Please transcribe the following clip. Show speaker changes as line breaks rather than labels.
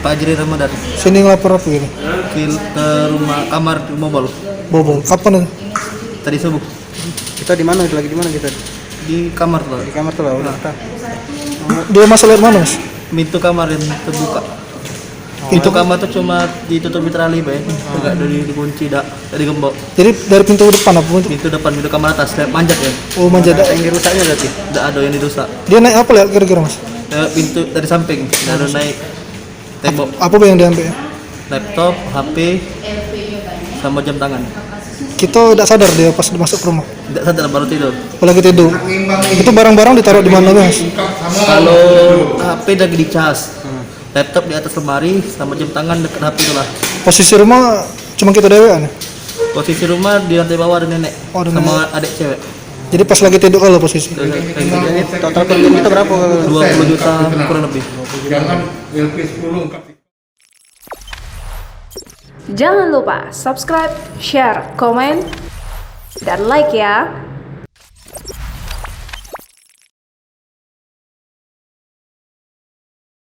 Pak Ajri Ramadan.
Sini ngelapor apa ini?
Ke rumah kamar Mobol.
Bobol. Kapan nih?
Tadi subuh.
Kita di mana? Lagi di mana kita?
Di kamar tuh.
Di kamar tuh lah. Udah.
Dia masalah mana, Mas?
Pintu kamar yang terbuka. Pintu kamar tuh cuma ditutup tali, Bay. Enggak dikunci, dari gembok.
Jadi dari pintu depan apa?
Pintu depan, pintu kamar atas, manjat ya.
Oh, manjat.
Yang dirusaknya berarti. Enggak ada yang dirusak.
Dia naik apa lihat kira-kira, Mas?
Pintu dari samping, lalu naik tembok.
Apa yang diambil?
Laptop, HP, sama jam tangan.
Kita tidak sadar dia pas masuk ke rumah.
Tidak sadar baru tidur.
Oh, lagi tidur. Itu barang-barang ditaruh di mana, Mas?
Kalau HP lagi dicas, laptop di atas lemari, sama jam tangan dekat HP itu lah.
Posisi rumah cuma kita dewean ya?
Posisi rumah di lantai bawah ada nenek,
Oh, ada
sama adik cewek.
Jadi pas lagi tidur kalau posisi.
Jadi total kerugian kita berapa?
20 juta kurang lebih.
Jangan lupa subscribe, share, komen, dan like ya.